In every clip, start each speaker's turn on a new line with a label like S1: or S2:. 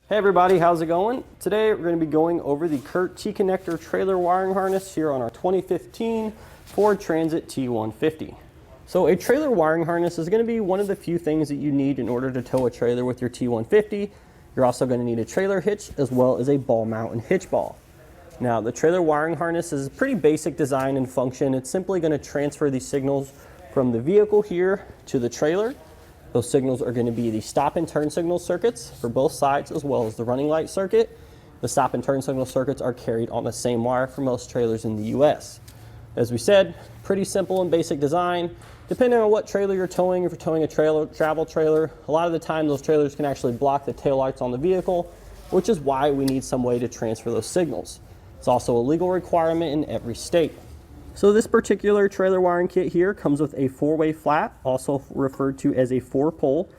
S1: Hey everybody, how's it going? Today we're going to be going over the CURT T-connector trailer wiring harness here on our 2015 Ford Transit T150. So a trailer wiring harness is going to be one of the few things that you need in order to tow a trailer with your T150. You're also going to need a trailer hitch as well as a ball mount and hitch ball. Now the trailer wiring harness is a pretty basic design and function. It's simply going to transfer the signals from the vehicle here to the trailer. Those signals are going to be the stop and turn signal circuits for both sides as well as the running light circuit. The stop and turn signal circuits are carried on the same wire for most trailers in the US. As we said, pretty simple and basic design. Depending on what trailer you're towing, if you're towing a travel trailer, a lot of the time those trailers can actually block the taillights on the vehicle, which is why we need some way to transfer those signals. It's also a legal requirement in every state. So this particular trailer wiring kit here comes with a 4-way flat, also referred to as a 4-pole.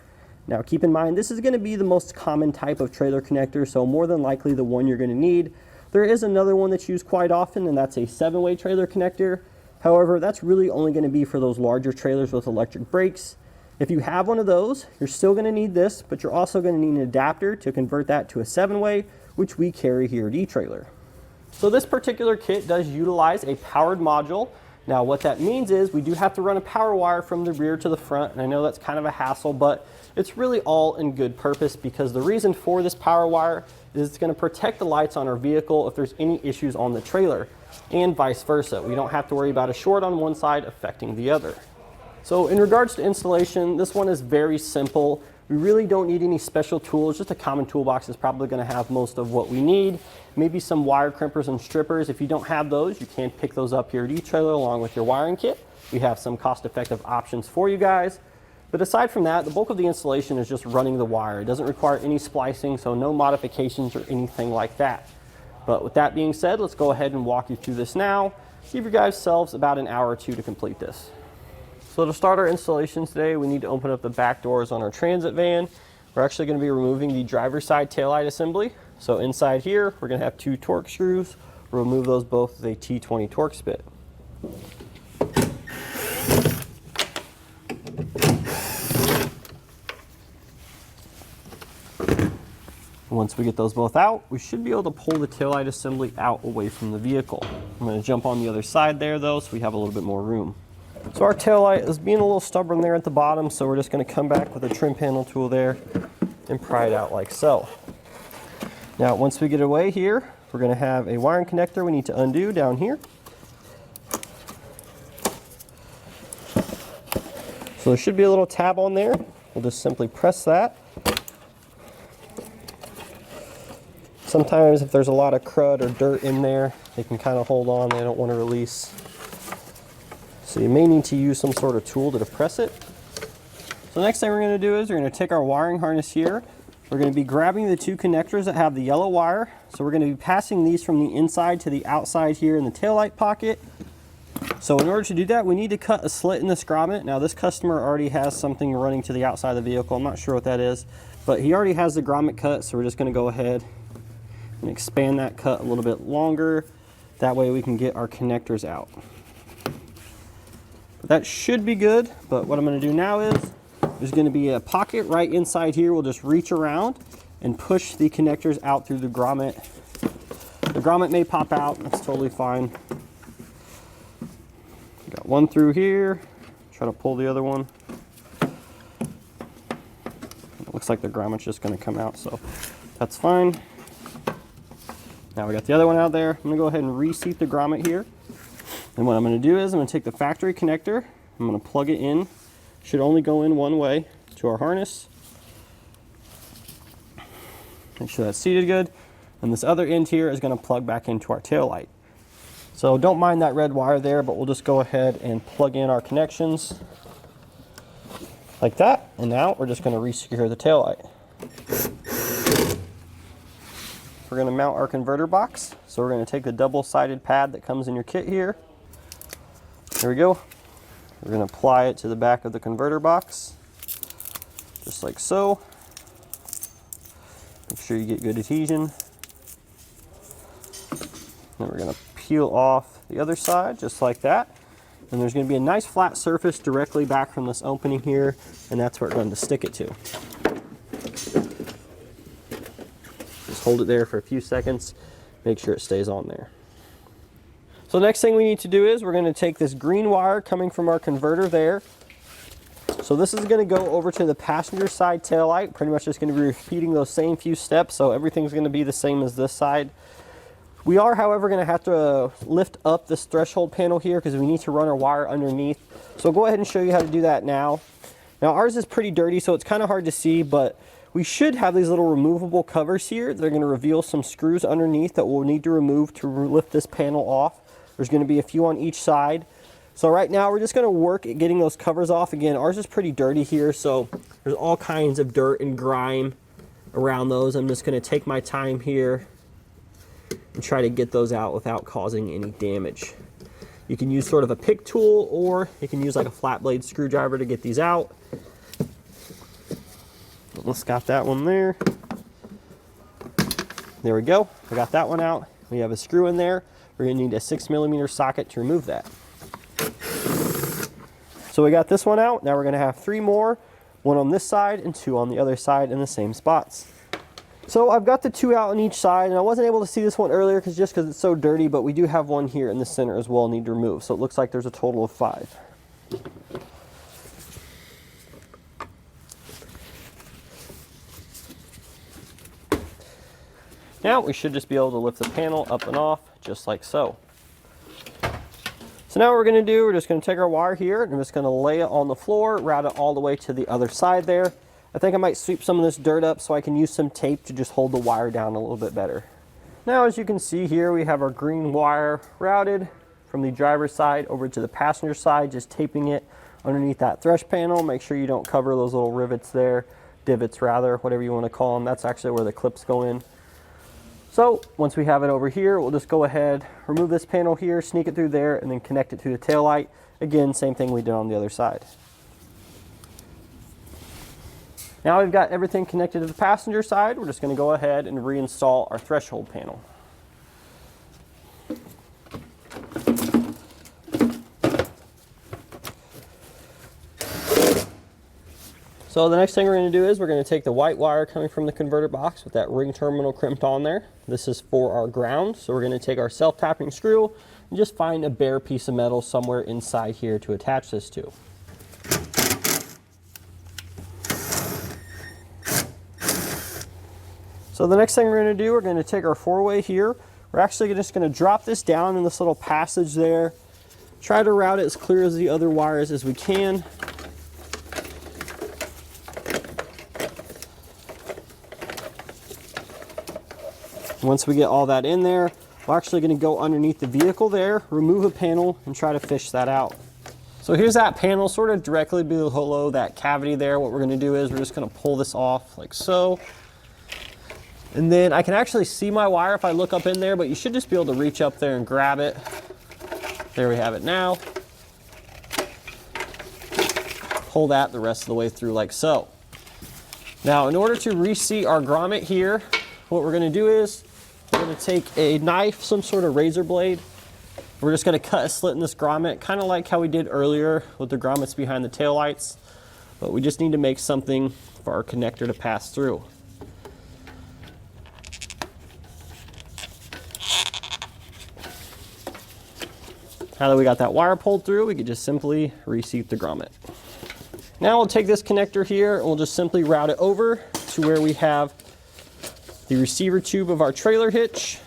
S1: Now keep in mind, this is going to be the most common type of trailer connector, so more than likely the one you're going to need. There is another one that's used quite often, and that's a 7-way trailer connector. However, that's really only going to be for those larger trailers with electric brakes. If you have one of those, you're still going to need this, but you're also going to need an adapter to convert that to a 7-way, which we carry here at eTrailer. So this particular kit does utilize a powered module. Now what that means is we do have to run a power wire from the rear to the front, and I know that's kind of a hassle, but it's really all in good purpose because the reason for this power wire is it's going to protect the lights on our vehicle if there's any issues on the trailer, and vice versa. We don't have to worry about a short on one side affecting the other. So in regards to installation, this one is very simple. We really don't need any special tools. Just a common toolbox is probably going to have most of what we need. Maybe some wire crimpers and strippers. If you don't have those, you can pick those up here at eTrailer along with your wiring kit. We have some cost-effective options for you guys. But aside from that, the bulk of the installation is just running the wire. It doesn't require any splicing, so no modifications or anything like that. But with that being said, let's go ahead and walk you through this now. Give you guys selves about an hour or two to complete this. So to start our installation today, we need to open up the back doors on our Transit van. We're actually going to be removing the driver's side taillight assembly. So inside here, we're going to have 2 torque screws. We'll remove those both with a T20 Torx bit. Once we get those both out, we should be able to pull the taillight assembly out away from the vehicle. I'm going to jump on the other side there though, so we have a little bit more room. So our taillight is being a little stubborn there at the bottom, so we're just going to come back with a trim panel tool there and pry it out like so. Now once we get away here, we're going to have a wiring connector we need to undo down here. So there should be a little tab on there. We'll just simply press that. Sometimes if there's a lot of crud or dirt in there, they can kind of hold on, they don't want to release. So you may need to use some sort of tool to depress it. So the next thing we're going to do is we're going to take our wiring harness here. We're going to be grabbing the 2 connectors that have the yellow wire. So we're going to be passing these from the inside to the outside here in the taillight pocket. So in order to do that, we need to cut a slit in this grommet. Now this customer already has something running to the outside of the vehicle. I'm not sure what that is, but he already has the grommet cut. So we're just going to go ahead and expand that cut a little bit longer. That way we can get our connectors out. That should be good, but what I'm going to do now is there's going to be a pocket right inside here. We'll just reach around and push the connectors out through the grommet. The grommet may pop out, that's totally fine. Got one through here, try to pull the other one. It looks like the grommet's just going to come out, so that's fine. Now we got the other one out there. I'm going to go ahead and reseat the grommet here. And what I'm going to do is I'm going to take the factory connector, I'm going to plug it in. Should only go in one way to our harness. Make sure that's seated good. And this other end here is going to plug back into our taillight. So don't mind that red wire there, but we'll just go ahead and plug in our connections like that. And now we're just going to re-secure the taillight. We're going to mount our converter box. So we're going to take the double-sided pad that comes in your kit here. There we go. We're going to apply it to the back of the converter box, just like so. Make sure you get good adhesion. Then we're going to peel off the other side, just like that. And there's going to be a nice flat surface directly back from this opening here, and that's where we're going to stick it to. hold it there for a few seconds, make sure it stays on there. So the next thing we need to do is we're going to take this green wire coming from our converter there. So this is going to go over to the passenger side taillight, pretty much just going to be repeating those same few steps, so everything's going to be the same as this side. We are, however, going to have to lift up this threshold panel here because we need to run our wire underneath. So I'll go ahead and show you how to do that now. Now ours is pretty dirty, so it's kind of hard to see, but we should have these little removable covers here. They're going to reveal some screws underneath that we'll need to remove to lift this panel off. There's going to be a few on each side. So right now we're just going to work at getting those covers off. Again, ours is pretty dirty here, so there's all kinds of dirt and grime around those. I'm just going to take my time here and try to get those out without causing any damage. You can use sort of a pick tool, or you can use like a flat blade screwdriver to get these out. Let's got that one there. There we go. I got that one out. We have a screw in there. We're going to need a 6mm socket to remove that. So we got this one out. Now we're going to have 3 more, 1 on this side and 2 on the other side in the same spots. So I've got the 2 out on each side, and I wasn't able to see this one earlier because it's so dirty, but we do have one here in the center as well need to remove. So it looks like there's a total of 5. Now we should just be able to lift the panel up and off just like so. So now what we're going to do, we're just going to take our wire here and I'm just going to lay it on the floor, route it all the way to the other side there. I think I might sweep some of this dirt up so I can use some tape to just hold the wire down a little bit better. Now as you can see here, we have our green wire routed from the driver's side over to the passenger side, just taping it underneath that thresh panel. Make sure you don't cover those little rivets there, divots rather, whatever you want to call them. That's actually where the clips go in. So once we have it over here, we'll just go ahead, remove this panel here, sneak it through there, and then connect it to the taillight. Again, same thing we did on the other side. Now we've got everything connected to the passenger side, we're just going to go ahead and reinstall our threshold panel. So the next thing we're going to do is we're going to take the white wire coming from the converter box with that ring terminal crimped on there. This is for our ground, so we're going to take our self-tapping screw and just find a bare piece of metal somewhere inside here to attach this to. So the next thing we're going to do, we're going to take our 4-way here. We're actually just going to drop this down in this little passage there. Try to route it as clear as the other wires as we can. Once we get all that in there, we're actually going to go underneath the vehicle there, remove a panel, and try to fish that out. So here's that panel sort of directly below that cavity there. What we're going to do is we're just going to pull this off like so. And then I can actually see my wire if I look up in there, but you should just be able to reach up there and grab it. There we have it now. Pull that the rest of the way through like so. Now in order to reseat our grommet here, what we're going to do is we're going to take a knife, some sort of razor blade. We're just going to cut a slit in this grommet, kind of like how we did earlier with the grommets behind the taillights. But we just need to make something for our connector to pass through. Now that we got that wire pulled through, we can just simply reseat the grommet. Now we'll take this connector here and we'll just simply route it over to where we have the receiver tube of our trailer hitch.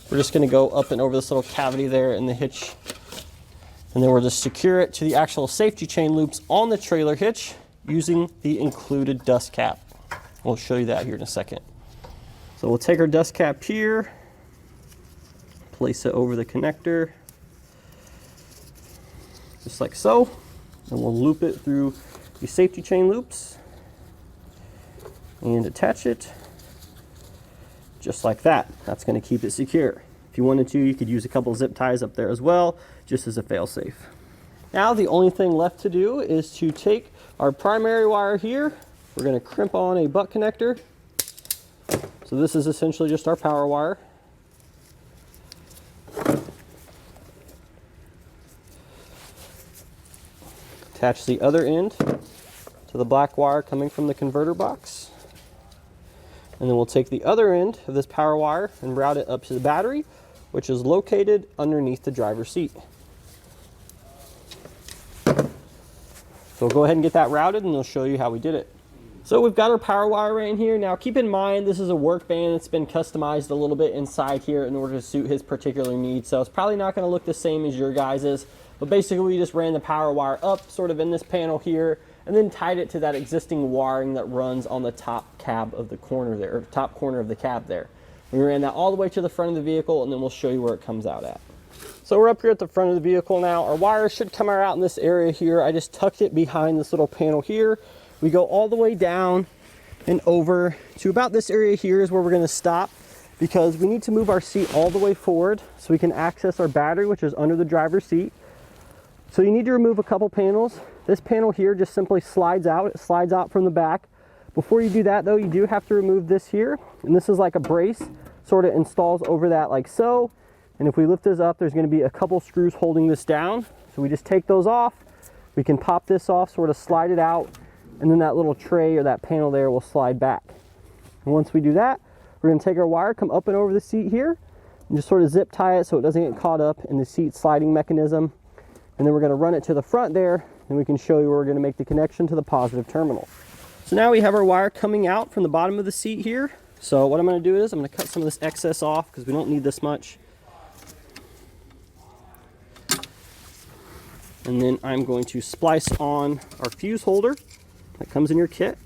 S1: We're just going to go up and over this little cavity there in the hitch, and then we'll just secure it to the actual safety chain loops on the trailer hitch using the included dust cap. We'll show you that here in a second. So we'll take our dust cap here, place it over the connector just like so, and we'll loop it through the safety chain loops and attach it just like that. That's going to keep it secure. If you wanted to, you could use a couple zip ties up there as well, just as a fail-safe. Now the only thing left to do is to take our primary wire here. We're going to crimp on a butt connector. So this is essentially just our power wire. Attach the other end to the black wire coming from the converter box. And then we'll take the other end of this power wire and route it up to the battery, which is located underneath the driver's seat. So we'll go ahead and get that routed and I'll show you how we did it. So we've got our power wire right in here. Now keep in mind, this is a work band that's been customized a little bit inside here in order to suit his particular needs. So it's probably not going to look the same as your guys's, but basically we just ran the power wire up sort of in this panel here and then tied it to that existing wiring that runs on the top cab of the corner there, or top corner of the cab there. We ran that all the way to the front of the vehicle and then we'll show you where it comes out at. So we're up here at the front of the vehicle now. Our wire should come out in this area here. I just tucked it behind this little panel here. We go all the way down and over to about this area here is where we're going to stop, because we need to move our seat all the way forward so we can access our battery, which is under the driver's seat. So you need to remove a couple panels. This panel here just simply slides out. It slides out from the back. Before you do that though, you do have to remove this here. And this is like a brace, sort of installs over that like so. And if we lift this up, there's going to be a couple screws holding this down. So we just take those off. We can pop this off, sort of slide it out. And then that little tray or that panel there will slide back. And once we do that, we're going to take our wire, come up and over the seat here, and just sort of zip tie it so it doesn't get caught up in the seat sliding mechanism. And then we're going to run it to the front there, and we can show you where we're going to make the connection to the positive terminal. So now we have our wire coming out from the bottom of the seat here. So what I'm going to do is I'm going to cut some of this excess off because we don't need this much. And then I'm going to splice on our fuse holder that comes in your kit.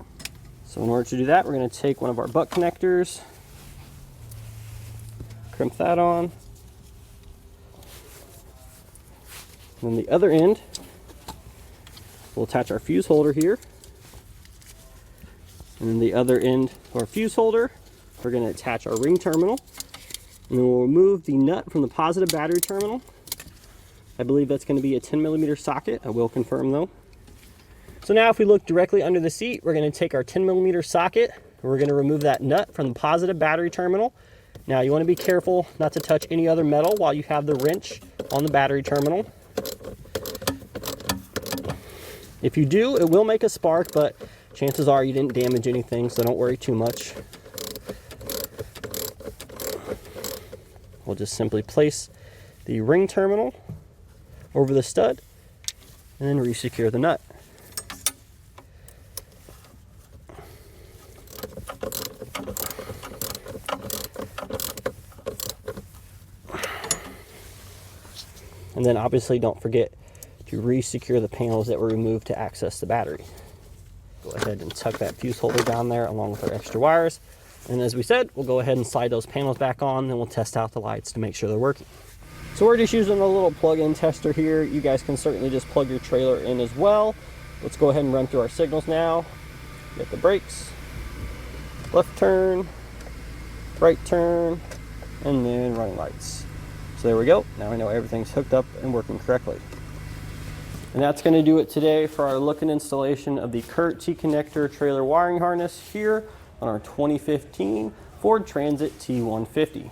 S1: So in order to do that, we're going to take one of our butt connectors, crimp that on, and then the other end, we'll attach our fuse holder here, and then the other end of our fuse holder, we're going to attach our ring terminal, and then we'll remove the nut from the positive battery terminal. I believe that's going to be a 10mm socket. I will confirm though. So now if we look directly under the seat, we're going to take our 10mm socket and we're going to remove that nut from the positive battery terminal. Now you want to be careful not to touch any other metal while you have the wrench on the battery terminal. If you do, it will make a spark, but chances are you didn't damage anything, so don't worry too much. We'll just simply place the ring terminal over the stud and then re-secure the nut. And then obviously don't forget to re-secure the panels that were removed to access the battery. Go ahead and tuck that fuse holder down there along with our extra wires. And as we said, we'll go ahead and slide those panels back on, then we'll test out the lights to make sure they're working. So we're just using a little plug-in tester here. You guys can certainly just plug your trailer in as well. Let's go ahead and run through our signals now. Get the brakes, left turn, right turn, and then running lights. So there we go. Now I know everything's hooked up and working correctly. And that's going to do it today for our look and installation of the CURT T-connector trailer wiring harness here on our 2015 Ford Transit T150.